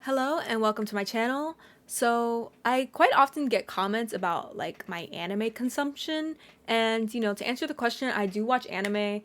Hello and welcome to my channel. So I quite often get comments about like my anime consumption, and to answer the question, I do watch anime,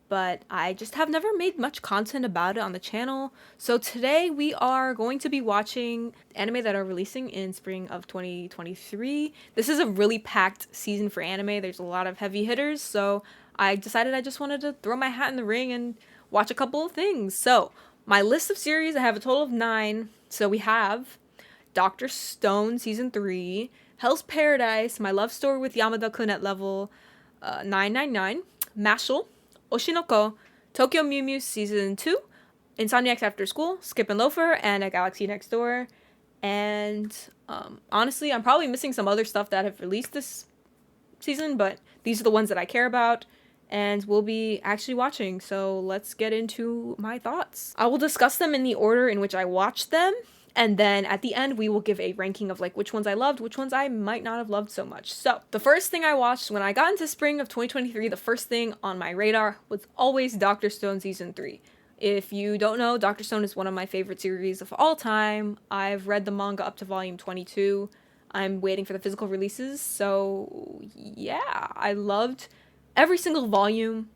but I just have never made much content about it on the channel. So today we are going to be watching anime that are releasing in spring of 2023. This is a really packed season for anime. There's a lot of heavy hitters, so I decided I just wanted to throw my hat in the ring and watch a couple of things. So my list of series, I have a total of 9. So we have Doctor Stone Season 3, Hell's Paradise, My Love Story with Yamada-kun at level 999, mashle, Oshinoko, Tokyo Mew Mew Season 2, Insomniacs After School, Skip and Loafer, and A Galaxy Next Door. And honestly, I'm probably missing some other stuff that have released this season, but these are the ones that I care about and we'll be actually watching. So let's get into my thoughts. I will discuss them in the order in which I watched them, and then at the end we will give a ranking of like which ones I loved, which ones I might not have loved so much. So the first thing I watched when I got into spring of 2023, the first thing on my radar was always Doctor Stone Season 3. If you don't know, Doctor Stone is one of my favorite series of all time. I've read the manga up to volume 22. I'm waiting for the physical releases, so yeah, I loved every single volume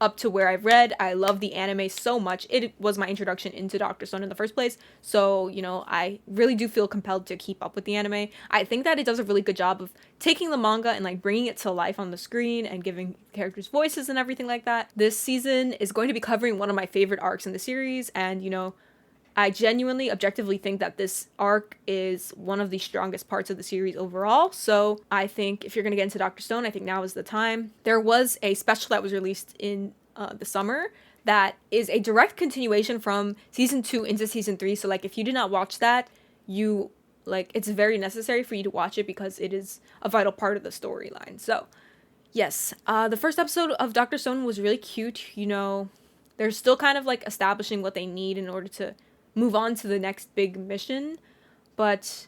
up to where I've read. I love the anime so much. It was my introduction into Doctor Stone in the first place. So, I really do feel compelled to keep up with the anime. I think that it does a really good job of taking the manga and like bringing it to life on the screen and giving characters voices and everything like that. This season is going to be covering one of my favorite arcs in the series, and I genuinely, objectively think that this arc is one of the strongest parts of the series overall. So I think if you're going to get into Doctor Stone, I think now is the time. There was a special that was released in the summer that is a direct continuation from season 2 into season 3. So like if you did not watch that, it's very necessary for you to watch it because it is a vital part of the storyline. So yes, the first episode of Doctor Stone was really cute. They're still kind of like establishing what they need in order to move on to the next big mission, but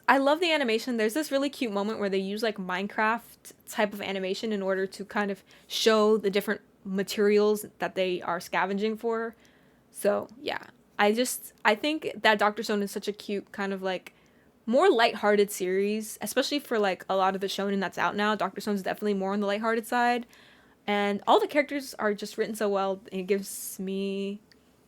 I love the animation. There's this really cute moment where they use like Minecraft type of animation in order to kind of show the different materials that they are scavenging for. So yeah, I think that Doctor Stone is such a cute kind of like more lighthearted series, especially for like a lot of the shonen that's out now. Doctor Stone's definitely more on the lighthearted side, and all the characters are just written so well. It gives me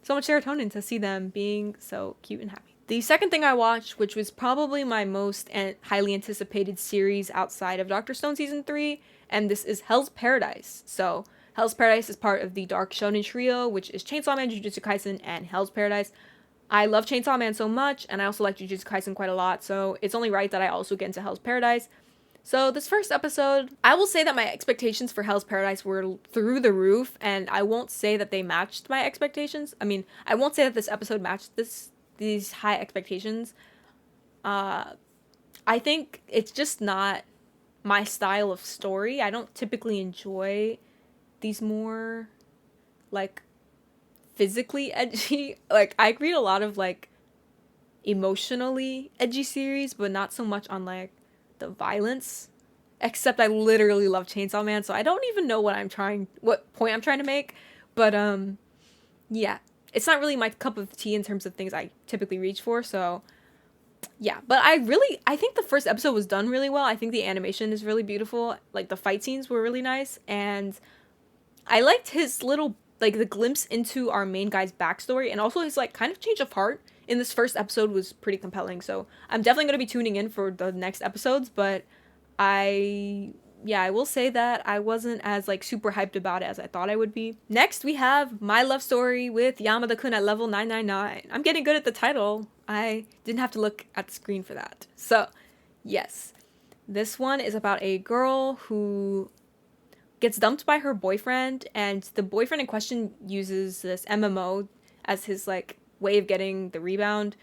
so much serotonin to see them being so cute and happy. The second thing I watched, which was probably my most highly anticipated series outside of Doctor Stone Season 3, and this is Hell's Paradise. So Hell's Paradise is part of the Dark Shonen trio, which is Chainsaw Man, Jujutsu Kaisen, and Hell's Paradise. I love Chainsaw Man so much, and I also like Jujutsu Kaisen quite a lot, so it's only right that I also get into Hell's Paradise. So this first episode, I will say that my expectations for Hell's Paradise were through the roof, and I won't say that they matched my expectations. I mean, I won't say that this episode matched these high expectations. I think it's just not my style of story. I don't typically enjoy these more like physically edgy. Like I read a lot of like emotionally edgy series, but not so much on like the violence, except I literally love Chainsaw Man, so I don't even know what point I'm trying to make, but yeah, it's not really my cup of tea in terms of things I typically reach for. So yeah, but I think the first episode was done really well. I think the animation is really beautiful, like the fight scenes were really nice, and I liked his little like the glimpse into our main guy's backstory, and also his like kind of change of heart in this first episode was pretty compelling. So I'm definitely going to be tuning in for the next episodes, but I will say that I wasn't as like super hyped about it as I thought I would be. Next, we have My Love Story with Yamada-kun at level 999. I'm getting good at the title. I didn't have to look at the screen for that. So yes, this one is about a girl who gets dumped by her boyfriend, and the boyfriend in question uses this MMO as his like way of getting the rebound.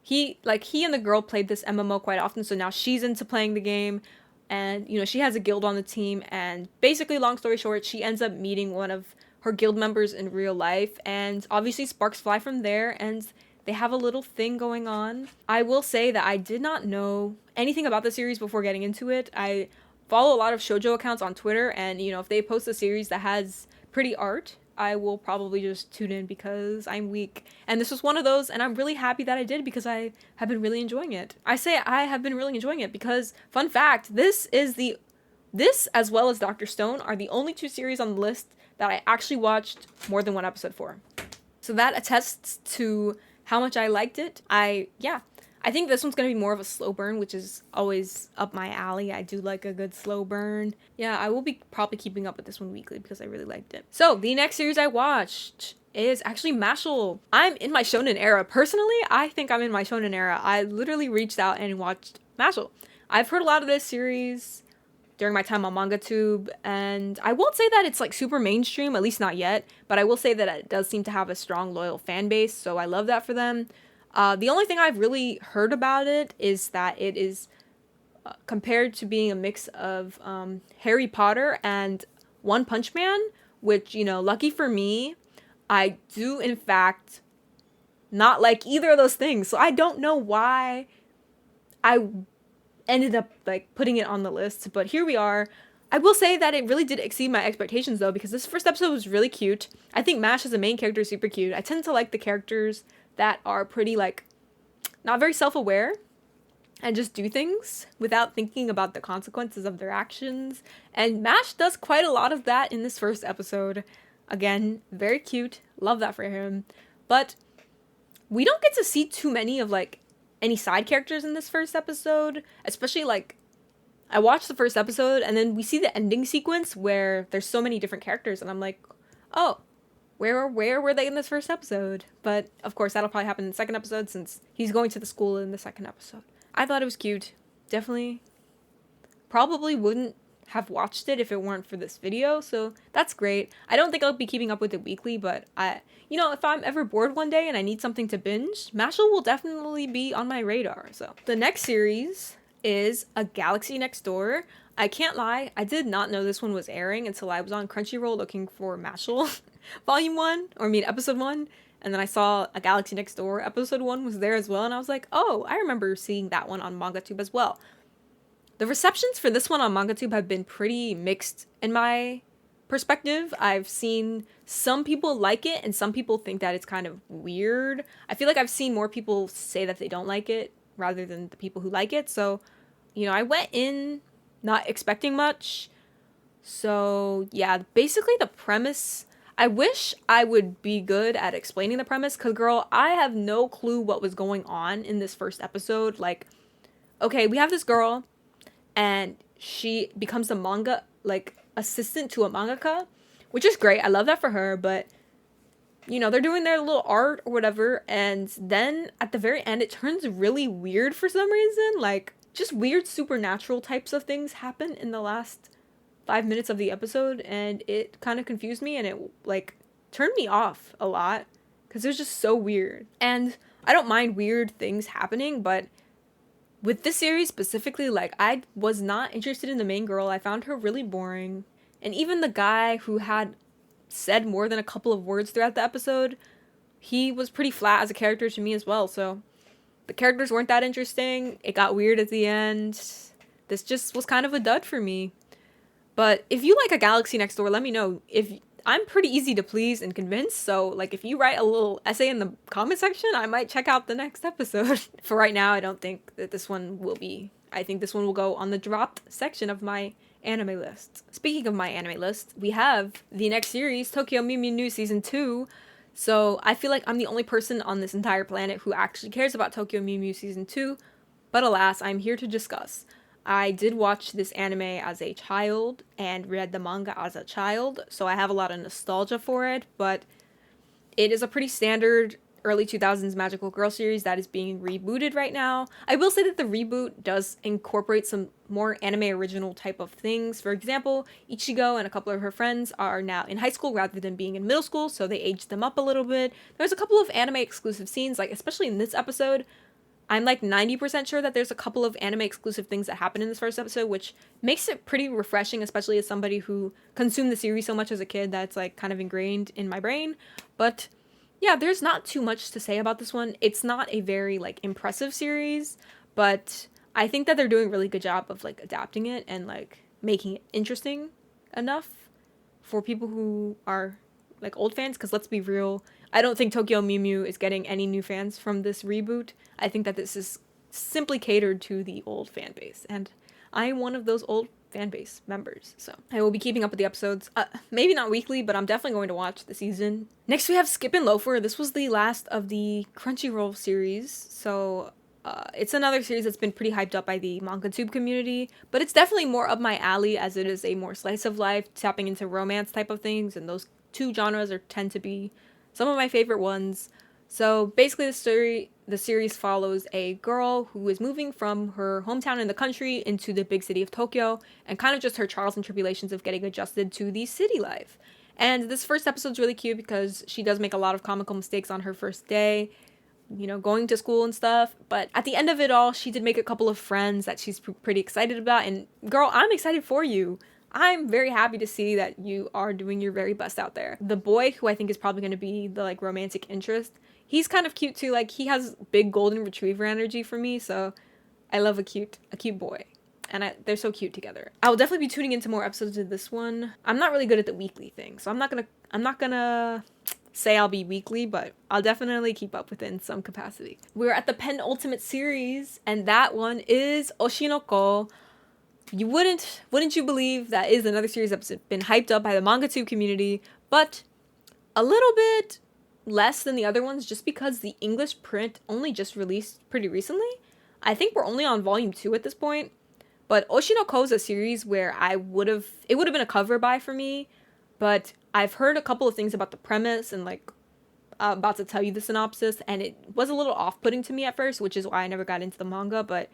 He and the girl played this MMO quite often, so now she's into playing the game, and she has a guild on the team, and basically long story short, she ends up meeting one of her guild members in real life, and obviously sparks fly from there, and they have a little thing going on. I will say that I did not know anything about the series before getting into it. I follow a lot of shoujo accounts on Twitter, and if they post a series that has pretty art, I will probably just tune in because I'm weak. And this was one of those, and I'm really happy that I did because I have been really enjoying it. I say I have been really enjoying it because, fun fact, this as well as Dr. Stone are the only two series on the list that I actually watched more than one episode for. So that attests to how much I liked it. I think this one's going to be more of a slow burn, which is always up my alley. I do like a good slow burn. Yeah, I will be probably keeping up with this one weekly because I really liked it. So, the next series I watched is actually Mashle. I'm in my shonen era. Personally, I think I'm in my shonen era. I literally reached out and watched Mashle. I've heard a lot of this series during my time on MangaTube, and I won't say that it's like super mainstream, at least not yet, but I will say that it does seem to have a strong, loyal fan base, so I love that for them. The only thing I've really heard about it is that it is compared to being a mix of Harry Potter and One Punch Man, which, lucky for me, I do in fact not like either of those things. So I don't know why I ended up like putting it on the list, but here we are. I will say that it really did exceed my expectations though, because this first episode was really cute. I think Mash as a main character is super cute. I tend to like the characters that are pretty like not very self-aware and just do things without thinking about the consequences of their actions. And Mash does quite a lot of that in this first episode. Again, very cute. Love that for him. But we don't get to see too many of like any side characters in this first episode, especially like I watched the first episode and then we see the ending sequence where there's so many different characters and I'm like, oh, where were they in this first episode? But of course that'll probably happen in the second episode since he's going to the school in the second episode. I thought it was cute. Definitely probably wouldn't have watched it if it weren't for this video, so that's great. I don't think I'll be keeping up with it weekly, but if I'm ever bored one day and I need something to binge, Mashle will definitely be on my radar. So the next series is A Galaxy Next Door. I can't lie, I did not know this one was airing until I was on Crunchyroll looking for Mashle episode 1, and then I saw A Galaxy Next Door episode 1 was there as well, and I was like, oh, I remember seeing that one on MangaTube as well. The receptions for this one on MangaTube have been pretty mixed in my perspective. I've seen some people like it and some people think that it's kind of weird. I feel like I've seen more people say that they don't like it rather than the people who like it. So, I went in not expecting much. So, yeah, basically the premise, I wish I would be good at explaining the premise because, girl, I have no clue what was going on in this first episode. Like, okay, we have this girl and she becomes a manga, like, assistant to a mangaka, which is great. I love that for her, but, they're doing their little art or whatever, and then at the very end, it turns really weird for some reason. Like, just weird supernatural types of things happen in the last 5 minutes of the episode, and it kind of confused me, and it, like, turned me off a lot, because it was just so weird. And I don't mind weird things happening, but with this series specifically, like, I was not interested in the main girl. I found her really boring. And even the guy who had said more than a couple of words throughout the episode, he was pretty flat as a character to me as well. So the characters weren't that interesting. It got weird at the end. This just was kind of a dud for me. But if you like A Galaxy Next Door, let me know. I'm pretty easy to please and convince, so, like, if you write a little essay in the comment section, I might check out the next episode. For right now, I don't think that this one will be. I think this one will go on the dropped section of my anime list. Speaking of my anime list, we have the next series, Tokyo Mew Mew New Season 2. So, I feel like I'm the only person on this entire planet who actually cares about Tokyo Mew Mew Season 2, but alas, I'm here to discuss. I did watch this anime as a child and read the manga as a child, so I have a lot of nostalgia for it, but it is a pretty standard early 2000s magical girl series that is being rebooted right now. I will say that the reboot does incorporate some more anime original type of things. For example, Ichigo and a couple of her friends are now in high school rather than being in middle school, so they aged them up a little bit. There's a couple of anime exclusive scenes, like especially in this episode. I'm like 90% sure that there's a couple of anime exclusive things that happen in this first episode, which makes it pretty refreshing, especially as somebody who consumed the series so much as a kid that's like kind of ingrained in my brain. But yeah, there's not too much to say about this one. It's not a very like impressive series, but I think that they're doing a really good job of like adapting it and like making it interesting enough for people who are like old fans, because let's be real, I don't think Tokyo Mew Mew is getting any new fans from this reboot. I think that this is simply catered to the old fan base, and I'm one of those old fan base members, so I will be keeping up with the episodes. Maybe not weekly, but I'm definitely going to watch the season. Next, we have Skip and Loafer. This was the last of the Crunchyroll series, so it's another series that's been pretty hyped up by the manga tube community, but it's definitely more up my alley as it is a more slice of life, tapping into romance type of things, and those two genres tend to be some of my favorite ones. So basically, the series follows a girl who is moving from her hometown in the country into the big city of Tokyo, and kind of just her trials and tribulations of getting adjusted to the city life. And this first episode's really cute because she does make a lot of comical mistakes on her first day, you know, going to school and stuff. But at the end of it all, she did make a couple of friends that she's pretty excited about. And girl, I'm excited for you. I'm very happy to see that you are doing your very best out there. The boy, who I think is probably going to be the like romantic interest, he's kind of cute too. Like, he has big golden retriever energy for me, so I love a cute boy. And they're so cute together. I will definitely be tuning into more episodes of this one. I'm not really good at the weekly thing, so I'm not gonna say I'll be weekly, but I'll definitely keep up with it in some capacity. We're at the penultimate series, and that one is Oshi no Ko. You wouldn't you believe that is another series that's been hyped up by the manga tube community, but a little bit less than the other ones just because the English print only just released pretty recently. I think we're only on volume 2 at this point. But Oshi no Ko is a series where it would have been a cover buy for me, but I've heard a couple of things about the premise and like I'm about to tell you the synopsis, and it was a little off-putting to me at first, which is why I never got into the manga, but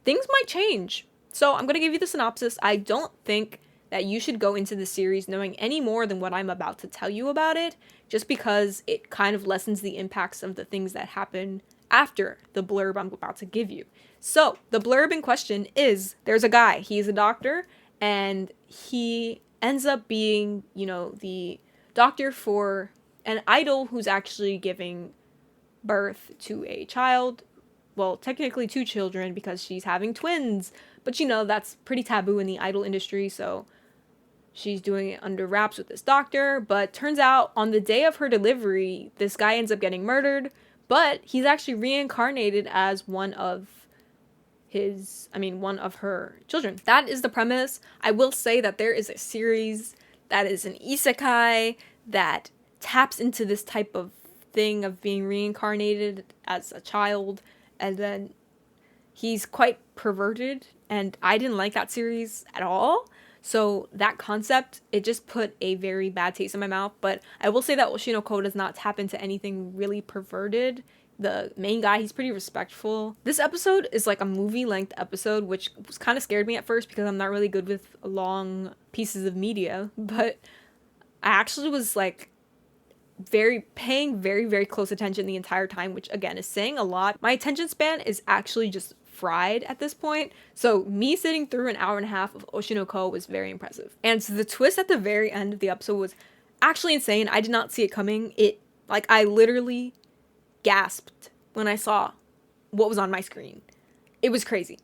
things might change. So I'm going to give you the synopsis. I don't think that you should go into the series knowing any more than what I'm about to tell you about it, just because it kind of lessens the impacts of the things that happen after the blurb I'm about to give you. So, the blurb in question is, there's a guy, he's a doctor, and he ends up being, you know, the doctor for an idol who's actually giving birth to a child. Well, technically 2 children because she's having twins, but you know, that's pretty taboo in the idol industry, so she's doing it under wraps with this doctor, but turns out on the day of her delivery, this guy ends up getting murdered, but he's actually reincarnated as one of her children. That is the premise. I will say that there is a series that is an isekai that taps into this type of thing of being reincarnated as a child, and then he's quite perverted, and I didn't like that series at all. So that concept, it just put a very bad taste in my mouth. But I will say that Oshi no Ko does not tap into anything really perverted. The main guy, he's pretty respectful. This episode is like a movie-length episode, which was kind of scared me at first because I'm not really good with long pieces of media. But I actually was like paying very, very close attention the entire time, which again is saying a lot. My attention span is actually just fried at this point. So me sitting through an hour and a half of Oshi no Ko was very impressive. And so the twist at the very end of the episode was actually insane. I did not see it coming. I literally gasped when I saw what was on my screen. It was crazy.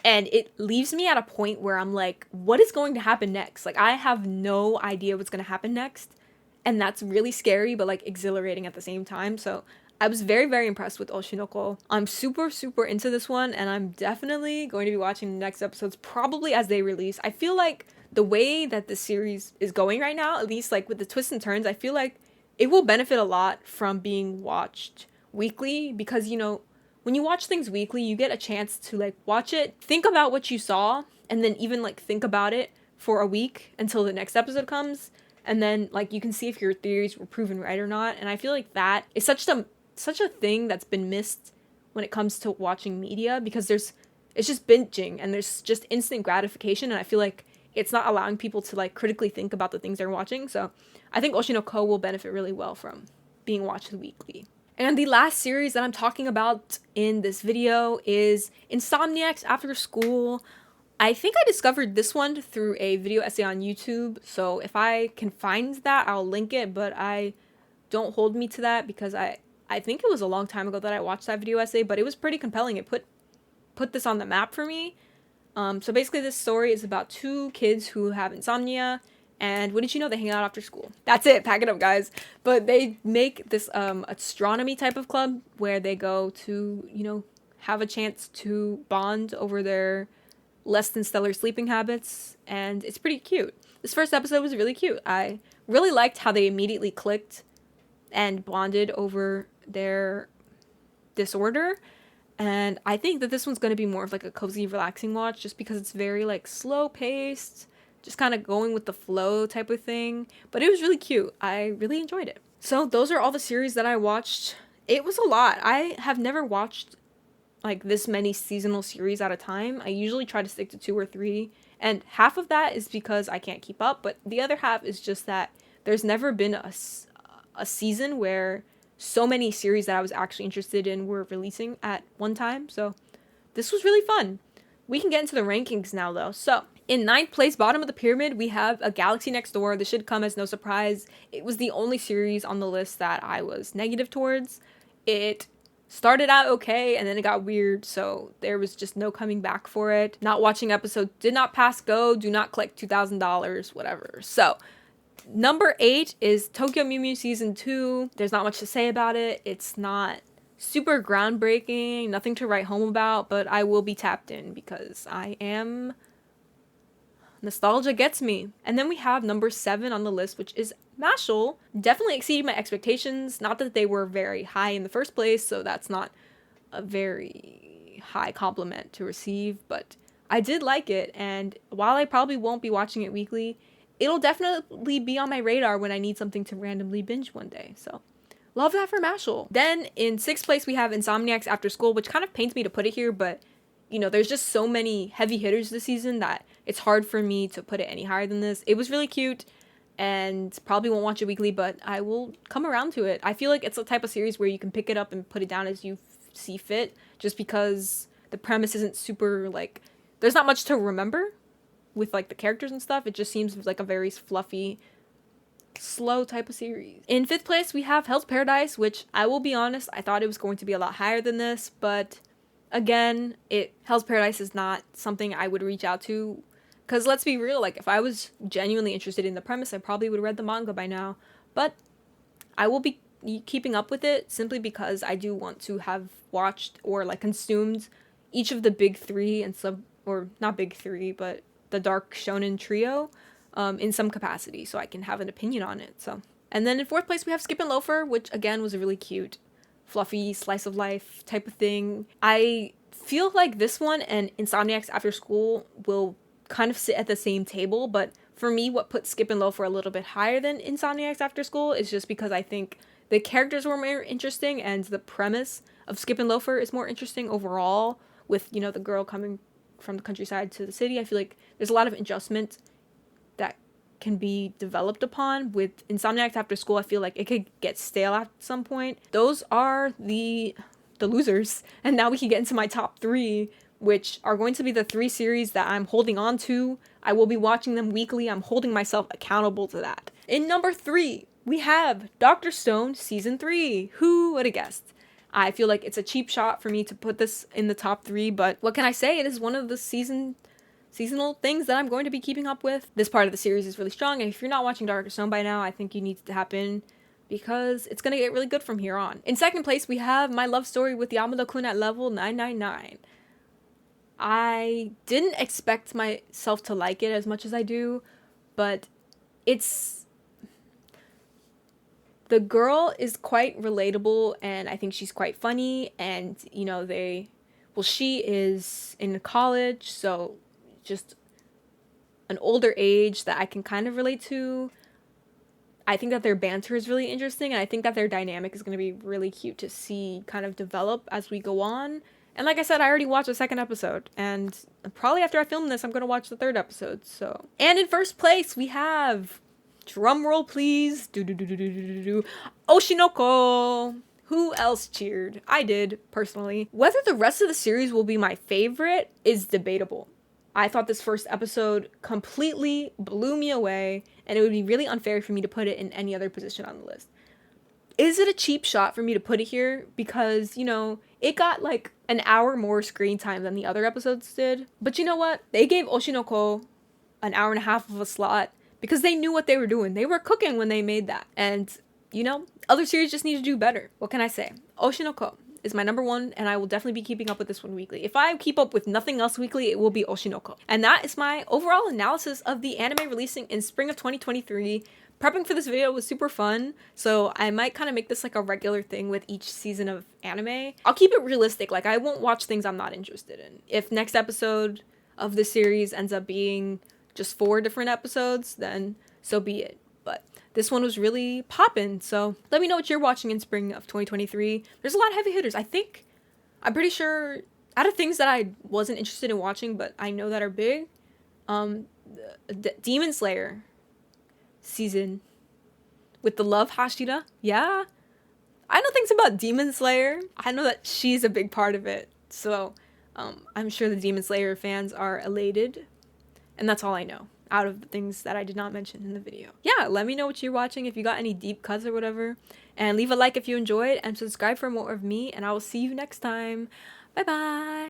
And it leaves me at a point where I'm like, what is going to happen next? Like, I have no idea what's going to happen next. And that's really scary, but like exhilarating at the same time. So I was very, very impressed with Oshi no Ko. I'm super, super into this one, and I'm definitely going to be watching the next episodes probably as they release. I feel like the way that the series is going right now, at least like with the twists and turns, I feel like it will benefit a lot from being watched weekly, because, you know, when you watch things weekly, you get a chance to like watch it, think about what you saw, and then even like think about it for a week until the next episode comes, and then like you can see if your theories were proven right or not. And I feel like that is such a thing that's been missed when it comes to watching media, because it's just binging and there's just instant gratification, and I feel like it's not allowing people to like critically think about the things they're watching. So I think Oshi no Ko will benefit really well from being watched weekly. And the last series that I'm talking about in this video is Insomniacs After School. I think I discovered this one through a video essay on YouTube, so if I can find that, I'll link it, but don't hold me to that, because I think it was a long time ago that I watched that video essay, but it was pretty compelling. It put this on the map for me. So basically this story is about 2 kids who have insomnia, And what did you know? They hang out after school. That's it. Pack it up, guys. But they make this astronomy type of club where they go to, have a chance to bond over their less than stellar sleeping habits. And it's pretty cute. This first episode was really cute. I really liked how they immediately clicked and bonded over their disorder. And I think that this one's going to be more of like a cozy, relaxing watch just because it's very like slow paced, just kind of going with the flow type of thing. But it was really cute. I really enjoyed it. So those are all the series that I watched. It was a lot. I have never watched like this many seasonal series at a time. I usually try to stick to 2 or 3. And half of that is because I can't keep up. But the other half is just that there's never been a season where so many series that I was actually interested in were releasing at one time. So this was really fun. We can get into the rankings now, though. So in 9th place, bottom of the pyramid, we have A Galaxy Next Door. This should come as no surprise. It was the only series on the list that I was negative towards. It started out okay, and then it got weird, so there was just no coming back for it. Not watching episode did not pass go, do not collect $2,000, whatever. So number 8 is Tokyo Mew Mew Season 2. There's not much to say about it. It's not super groundbreaking, nothing to write home about, but I will be tapped in because I am... nostalgia gets me. And then we have number 7 on the list, which is Mashle. Definitely exceeded my expectations. Not that they were very high in the first place, so that's not a very high compliment to receive, but I did like it, and while I probably won't be watching it weekly, it'll definitely be on my radar when I need something to randomly binge one day. So love that for Mashle. Then in 6th place, we have Insomniacs After School, which kind of pains me to put it here, but there's just so many heavy hitters this season that it's hard for me to put it any higher than this. It was really cute and probably won't watch it weekly, but I will come around to it. I feel like it's the type of series where you can pick it up and put it down as you see fit, just because the premise isn't super, like, there's not much to remember with, like, the characters and stuff. It just seems like a very fluffy, slow type of series. In 5th place, we have Hell's Paradise, which I will be honest, I thought it was going to be a lot higher than this, but again, Hell's Paradise is not something I would reach out to, because let's be real, like, if I was genuinely interested in the premise, I probably would have read the manga by now, but I will be keeping up with it simply because I do want to have watched or, like, consumed each of the big 3 and or not big 3, but the dark shonen trio in some capacity, so I can have an opinion on it. So, and then in 4th place, we have Skip and Loafer, which again was a really cute, fluffy slice of life type of thing. I feel like this one and Insomniacs After School will kind of sit at the same table, but for me, what puts Skip and Loafer a little bit higher than Insomniacs After School is just because I think the characters were more interesting and the premise of Skip and Loafer is more interesting overall, with, the girl coming from the countryside to the city. I feel like there's a lot of adjustment that can be developed upon. With Insomniacs After School, I feel like it could get stale at some point. Those are the losers. And now we can get into my top 3, which are going to be the 3 series that I'm holding on to. I will be watching them weekly. I'm holding myself accountable to that. In number 3, we have Dr. Stone Season 3. Who would have guessed? I feel like it's a cheap shot for me to put this in the top 3, but what can I say? It is one of the seasonal things that I'm going to be keeping up with. This part of the series is really strong, and if you're not watching Dr. Stone by now, I think you need to tap in, because it's going to get really good from here on. In 2nd place, we have My Love Story with Yamada-kun at level 999. I didn't expect myself to like it as much as I do, but the girl is quite relatable, and I think she's quite funny, and, she is in college, so just an older age that I can kind of relate to. I think that their banter is really interesting, and I think that their dynamic is going to be really cute to see kind of develop as we go on. And like I said, I already watched the 2nd episode, and probably after I film this, I'm going to watch the 3rd episode, so. And in 1st place, we have, drum roll please, Oshinoko. Who else cheered? I did, personally. Whether the rest of the series will be my favorite is debatable. I thought this first episode completely blew me away, and it would be really unfair for me to put it in any other position on the list. Is it a cheap shot for me to put it here? Because, it got like an hour more screen time than the other episodes did. But you know what? They gave Oshinoko an hour and a half of a slot because they knew what they were doing. They were cooking when they made that. And, you know, other series just need to do better. What can I say? Oshi no Ko is my number one, and I will definitely be keeping up with this one weekly. If I keep up with nothing else weekly, it will be Oshi no Ko. And that is my overall analysis of the anime releasing in spring of 2023. Prepping for this video was super fun, so I might kind of make this like a regular thing with each season of anime. I'll keep it realistic, like I won't watch things I'm not interested in. If next episode of the series ends up being just 4 different episodes, then so be it. But this one was really poppin', so let me know what you're watching in spring of 2023. There's a lot of heavy hitters. I'm pretty sure, out of things that I wasn't interested in watching, but I know that are big, Demon Slayer season with the love Hashira. Yeah, I know things about Demon Slayer. I know that she's a big part of it, so I'm sure the Demon Slayer fans are elated, and that's all I know out of the things that I did not mention in the video. Yeah, let me know what you're watching, if you got any deep cuts or whatever, and leave a like if you enjoyed, and subscribe for more of me, and I will see you next time. Bye bye.